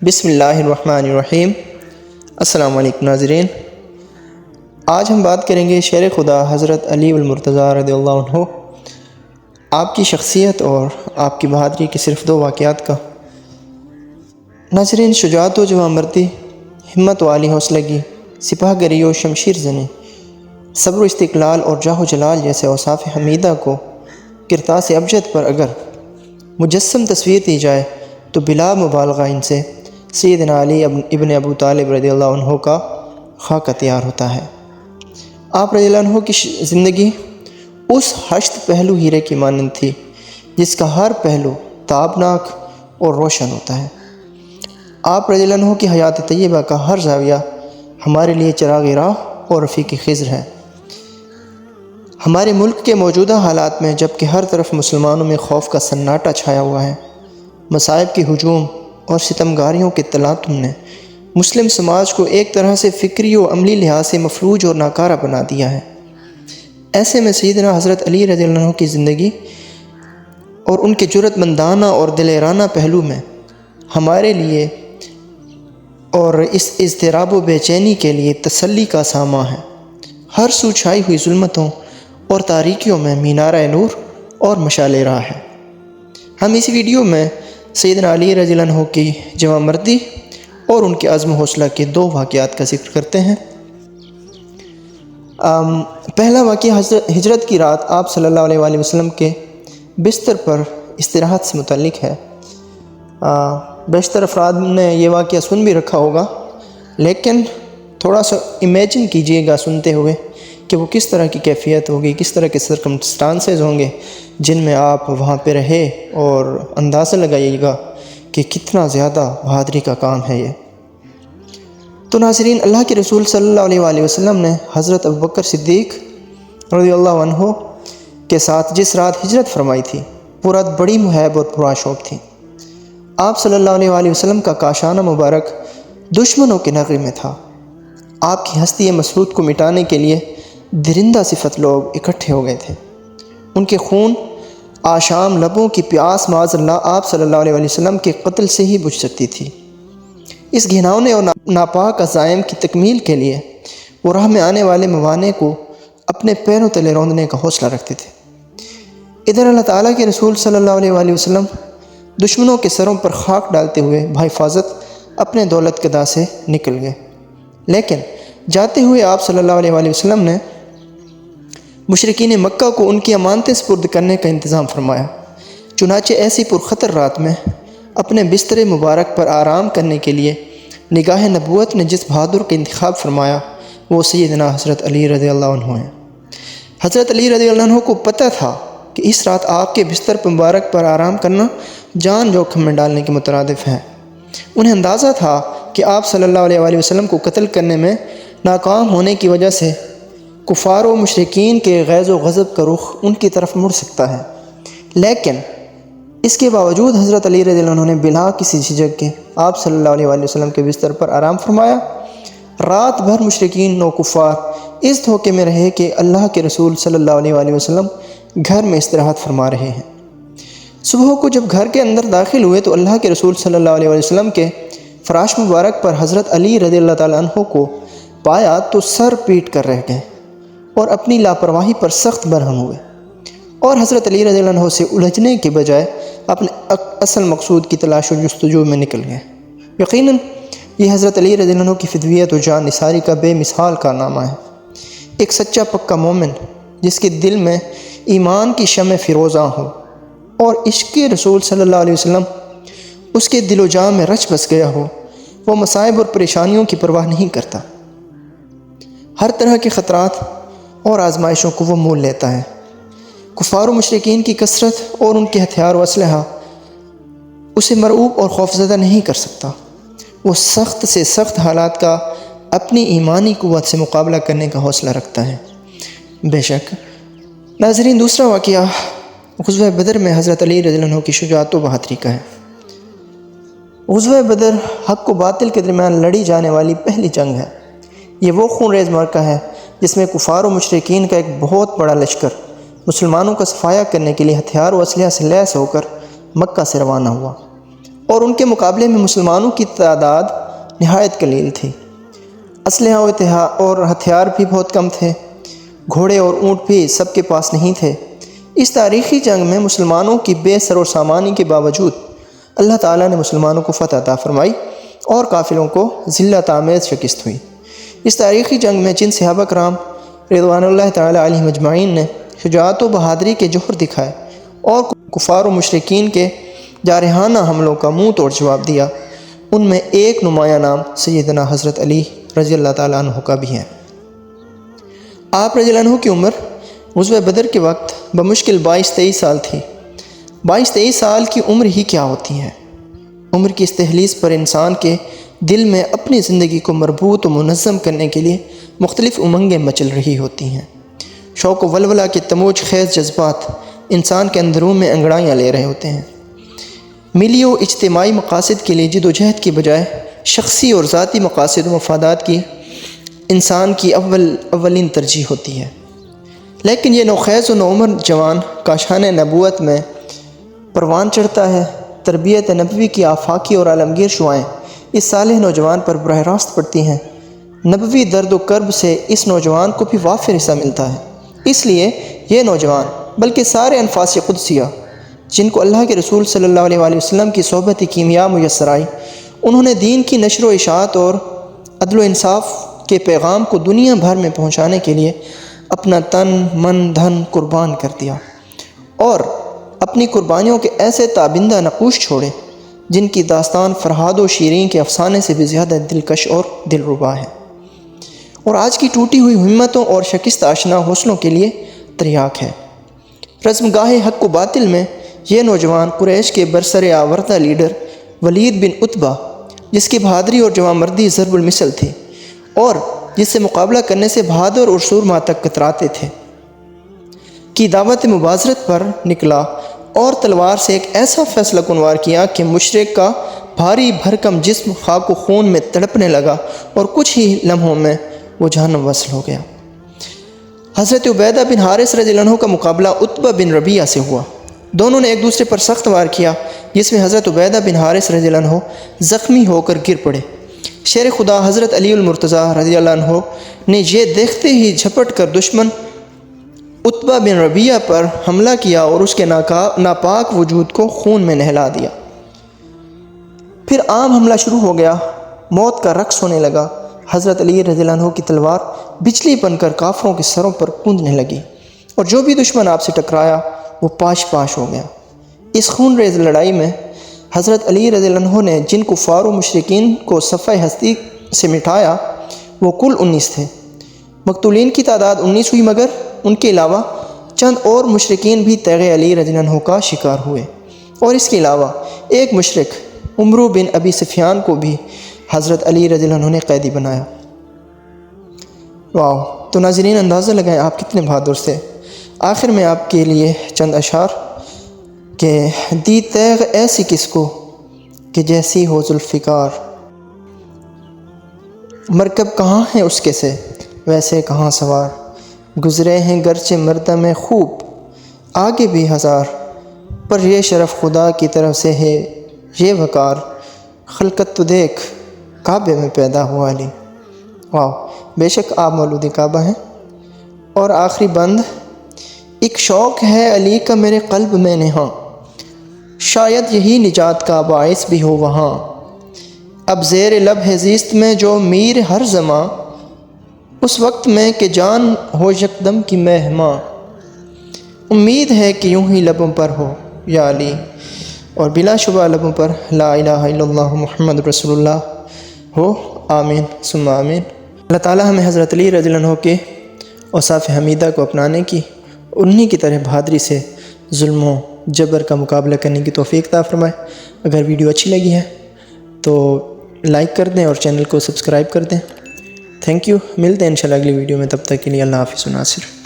بسم اللہ الرحمن الرحیم۔ السلام علیکم ناظرین، آج ہم بات کریں گے شیر خدا حضرت علی المرتضیٰ رضی اللہ عنہ، آپ کی شخصیت اور آپ کی بہادری کے صرف 2 واقعات کا۔ ناظرین، شجاعت و جوانمردی، ہمت و عالی حوصلگی، سپاہ گری و شمشیر زنی، صبر و استقلال اور جاہ و جلال جیسے اوصاف حمیدہ کو کرتاس ابجد پر اگر مجسم تصویر دی جائے تو بلا مبالغہ ان سے سیدنا علی ابن ابو طالب رضی اللہ عنہ کا خاکہ تیار ہوتا ہے۔ آپ رضی اللہ عنہ کی زندگی اس ہشت پہلو ہیرے کی مانند تھی جس کا ہر پہلو تابناک اور روشن ہوتا ہے۔ آپ رضی اللہ عنہ کی حیات طیبہ کا ہر زاویہ ہمارے لیے چراغ راہ اور رفیق خضر ہے۔ ہمارے ملک کے موجودہ حالات میں جبکہ ہر طرف مسلمانوں میں خوف کا سناٹا چھایا ہوا ہے، مصائب کی ہجوم اور ستمگاریوں کے تلاطم نے مسلم سماج کو ایک طرح سے فکری و عملی لحاظ سے مفلوج اور ناکارہ بنا دیا ہے۔ ایسے میں سیدنا حضرت علی رضی اللہ عنہ کی زندگی اور ان کے جرأت مندانہ اور دلیرانہ پہلو میں ہمارے لیے اور اس اضطراب و بے چینی کے لیے تسلی کا ساماں ہے۔ ہر سو چھائی ہوئی ظلمتوں اور تاریکیوں میں مینارہ نور اور مشعل راہ ہے۔ ہم اس ویڈیو میں سیدنا علی رضی اللہ عنہ کی جوانمردی اور ان کے عزم و حوصلہ کے 2 واقعات کا ذکر کرتے ہیں۔ پہلا واقعہ ہجرت کی رات آپ صلی اللہ علیہ وآلہ وسلم کے بستر پر استراحت سے متعلق ہے۔ بیشتر افراد نے یہ واقعہ سن بھی رکھا ہوگا، لیکن تھوڑا سا امیجن کیجئے گا سنتے ہوئے کہ وہ کس طرح کی کیفیت ہوگی، کس طرح کے سرکمسٹانسز ہوں گے جن میں آپ وہاں پہ رہے، اور اندازہ لگائیے گا کہ کتنا زیادہ بہادری کا کام ہے یہ۔ تو ناظرین، اللہ کے رسول صلی اللہ علیہ وآلہ وسلم نے حضرت ابوبکر صدیق رضی اللہ عنہ کے ساتھ جس رات ہجرت فرمائی تھی، وہ رات بڑی مہیب اور پرآشوب تھی۔ آپ صلی اللہ علیہ وآلہ وسلم کا کاشانہ مبارک دشمنوں کے نغے میں تھا۔ آپ کی ہستی مسعود کو مٹانے کے لیے درندہ صفت لوگ اکٹھے ہو گئے تھے۔ ان کے خون آشام لبوں کی پیاس معاذ اللہ آپ صلی اللہ علیہ وآلہ وسلم کے قتل سے ہی بجھ سکتی تھی۔ اس گھناؤنے اور ناپاک عزائم کی تکمیل کے لیے وہ راہ میں آنے والے موانع کو اپنے پیروں تلے روندنے کا حوصلہ رکھتے تھے۔ ادھر اللہ تعالیٰ کے رسول صلی اللہ علیہ وآلہ وسلم دشمنوں کے سروں پر خاک ڈالتے ہوئے بحفاظت اپنے دولت قدا سے نکل گئے، لیکن جاتے ہوئے آپ صلی اللہ علیہ وآلہ وسلم نے مشرکین مکہ کو ان کی امانتیں سپرد کرنے کا انتظام فرمایا۔ چنانچہ ایسی پرخطر رات میں اپنے بستر مبارک پر آرام کرنے کے لیے نگاہ نبوت نے جس بہادر کا انتخاب فرمایا وہ سیدنا حضرت علی رضی اللہ عنہ ہیں۔ حضرت علی رضی اللہ عنہ کو پتہ تھا کہ اس رات آپ کے بستر مبارک پر آرام کرنا جان جوکھم میں ڈالنے کے مترادف ہے۔ انہیں اندازہ تھا کہ آپ صلی اللہ علیہ وآلہ وسلم کو قتل کرنے میں ناکام ہونے کی وجہ سے کفار و مشرکین کے غیظ و غضب کا رخ ان کی طرف مڑ سکتا ہے، لیکن اس کے باوجود حضرت علی رضی اللہ عنہ نے بلا کسی جھجک کے آپ صلی اللہ علیہ وآلہ وسلم کے بستر پر آرام فرمایا۔ رات بھر مشرکین و کفار اس دھوکے میں رہے کہ اللہ کے رسول صلی اللہ علیہ وآلہ وسلم گھر میں استراحت فرما رہے ہیں۔ صبح کو جب گھر کے اندر داخل ہوئے تو اللہ کے رسول صلی اللہ علیہ وآلہ وسلم کے فراش مبارک پر حضرت علی رضی اللہ تعالیٰ عنہ کو پایا تو سر پیٹ کر رہ گئے اور اپنی لاپرواہی پر سخت برہم ہوئے، اور حضرت علی رضی اللہ عنہ سے الجھنے کے بجائے اپنے اصل مقصود کی تلاش و جستجو میں نکل گئے۔ یقیناً یہ حضرت علی رضی اللہ عنہ کی فدویت و جان نثاری کا بے مثال کارنامہ ہے۔ ایک سچا پکا مومن جس کے دل میں ایمان کی شمع فیروزاں ہو اور عشق رسول صلی اللہ علیہ وسلم اس کے دل و جان میں رچ بس گیا ہو، وہ مصائب اور پریشانیوں کی پرواہ نہیں کرتا۔ ہر طرح کے خطرات اور آزمائشوں کو وہ مول لیتا ہے۔ کفار و مشرکین کی کثرت اور ان کے ہتھیار و اسلحہ اسے مرعوب اور خوفزدہ نہیں کر سکتا۔ وہ سخت سے سخت حالات کا اپنی ایمانی قوت سے مقابلہ کرنے کا حوصلہ رکھتا ہے۔ بے شک ناظرین، دوسرا واقعہ غزوہ بدر میں حضرت علی رضی اللہ عنہ کی شجاعت و بہادری کا ہے۔ غزوہ بدر حق و باطل کے درمیان لڑی جانے والی پہلی جنگ ہے۔ یہ وہ خون ریز معرکہ ہے جس میں کفار و مشرکین کا ایک بہت بڑا لشکر مسلمانوں کا صفایا کرنے کے لیے ہتھیار و اسلحہ سے لیس ہو کر مکہ سے روانہ ہوا۔ اور ان کے مقابلے میں مسلمانوں کی تعداد نہایت قلیل تھی۔ اسلحہ اور ہتھیار بھی بہت کم تھے، گھوڑے اور اونٹ بھی سب کے پاس نہیں تھے۔ اس تاریخی جنگ میں مسلمانوں کی بے سر و سامانی کے باوجود اللہ تعالیٰ نے مسلمانوں کو فتح عطا فرمائی اور کافروں کو ذلت آمیز شکست ہوئی۔ اس تاریخی جنگ میں جن صحابہ کرام رضوان اللہ تعالیٰ علیہم اجمعین نے شجاعت و بہادری کے جوہر دکھائے اور کفار و مشرکین کے جارحانہ حملوں کا منہ توڑ جواب دیا، ان میں ایک نمایاں نام سیدنا حضرت علی رضی اللہ تعالیٰ عنہ کا بھی ہے۔ آپ رضی اللہ عنہ کی عمر غزوہ بدر کے وقت بمشکل 22-23 سال تھی۔ 22-23 سال کی عمر ہی کیا ہوتی ہے؟ عمر کی اس تحلیز پر انسان کے دل میں اپنی زندگی کو مربوط و منظم کرنے کے لیے مختلف امنگیں مچل رہی ہوتی ہیں۔ شوق و ولولہ کے تموج خیز جذبات انسان کے اندرون میں انگڑائیاں لے رہے ہوتے ہیں۔ ملی و اجتماعی مقاصد کے لیے جد و جہد کی بجائے شخصی اور ذاتی مقاصد و مفادات کی انسان کی اولین ترجیح ہوتی ہے۔ لیکن یہ نوخیز و نوعمر جوان کاشان نبوت میں پروان چڑھتا ہے۔ تربیت نبوی کی آفاقی اور عالمگیر شعائیں اس صالح نوجوان پر براہ راست پڑتی ہیں۔ نبوی درد و کرب سے اس نوجوان کو بھی وافر حصہ ملتا ہے۔ اس لیے یہ نوجوان بلکہ سارے انفاس قدسیہ جن کو اللہ کے رسول صلی اللہ علیہ وآلہ وسلم کی صحبت کیمیا میسر آئی، انہوں نے دین کی نشر و اشاعت اور عدل و انصاف کے پیغام کو دنیا بھر میں پہنچانے کے لیے اپنا تن من دھن قربان کر دیا اور اپنی قربانیوں کے ایسے تابندہ نقوش چھوڑے جن کی داستان فرہاد و شیرین کے افسانے سے بھی زیادہ دلکش اور دلربا ہے، اور آج کی ٹوٹی ہوئی ہمتوں اور شکست آشنا حوصلوں کے لیے تریاک ہے۔ رزمگاہ حق و باطل میں یہ نوجوان قریش کے برسر آوردہ لیڈر ولید بن عتبہ، جس کی بہادری اور جوان مردی ضرب المثل تھی اور جس سے مقابلہ کرنے سے بہادر اور سورما تک کتراتے تھے، کی دعوت مبازرت پر نکلا اور تلوار سے ایک ایسا فیصلہ کنوار کیا کہ مشرک کا بھاری بھرکم جسم خاک و خون میں تڑپنے لگا اور کچھ ہی لمحوں میں وہ جہنم وصل ہو گیا۔ حضرت عبیدہ بن حارث رضی اللہ عنہ کا مقابلہ عتبہ بن ربیعہ سے ہوا۔ دونوں نے ایک دوسرے پر سخت وار کیا، جس میں حضرت عبیدہ بن حارث رضی اللہ عنہ زخمی ہو کر گر پڑے۔ شیر خدا حضرت علی المرتضیٰ رضی اللہ عنہ نے یہ دیکھتے ہی جھپٹ کر دشمن عتبہ بن ربیعہ پر حملہ کیا اور اس کے ناپاک وجود کو خون میں نہلا دیا۔ پھر عام حملہ شروع ہو گیا، موت کا رقص ہونے لگا۔ حضرت علی رضی اللہ عنہ کی تلوار بجلی بن کر کافروں کے سروں پر کوندنے لگی اور جو بھی دشمن آپ سے ٹکرایا وہ پاش پاش ہو گیا۔ اس خون ریز لڑائی میں حضرت علی رضی اللہ عنہ نے جن کفار و مشرکین کو صفحہ ہستی سے مٹایا وہ کل 19 تھے۔ مقتولین کی تعداد 19 ہوئی، مگر ان کے علاوہ چند اور مشرکین بھی تیغ علی رضی اللہ عنہ کا شکار ہوئے، اور اس کے علاوہ ایک مشرک عمرو بن ابی سفیان کو بھی حضرت علی رضی اللہ عنہ نے قیدی بنایا۔ واو! تو ناظرین اندازہ لگائیں آپ کتنے بہادر تھے۔ آخر میں آپ کے لیے چند اشعار کہ دی تیغ ایسی کس کو کہ جیسی ہو ذوالفقار، مرکب کہاں ہے اس کے سے ویسے کہاں سوار، گزرے ہیں گرچہ مردم خوب آگے بھی ہزار، پر یہ شرف خدا کی طرف سے ہے یہ وقار، خلقت تو دیکھ کعبے میں پیدا ہوا علی۔ واو! بے شک آپ مولود کعبہ ہیں۔ اور آخری بند، ایک شوق ہے علی کا میرے قلب میں نہاں، شاید یہی نجات کا باعث بھی ہو وہاں، اب زیر لب ہے زیست میں جو میر ہر زماں، اس وقت میں کہ جان ہو یکدم کی مہماں، امید ہے کہ یوں ہی لبوں پر ہو یا علی، اور بلا شبہ لبوں پر لا الہ الا اللہ محمد رسول اللہ ہو۔ آمین ثم آمین۔ اللہ تعالیٰ ہمیں حضرت علی رضی اللہ عنہ کے اوصاف حمیدہ کو اپنانے کی، انہی کی طرح بہادری سے ظلم و جبر کا مقابلہ کرنے کی توفیق عطا فرمائے۔ اگر ویڈیو اچھی لگی ہے تو لائک کر دیں اور چینل کو سبسکرائب کر دیں۔ تھینک یو، ملتے ہیں انشاءاللہ اگلی ویڈیو میں، تب تک کے لیے اللہ حافظ و ناصر۔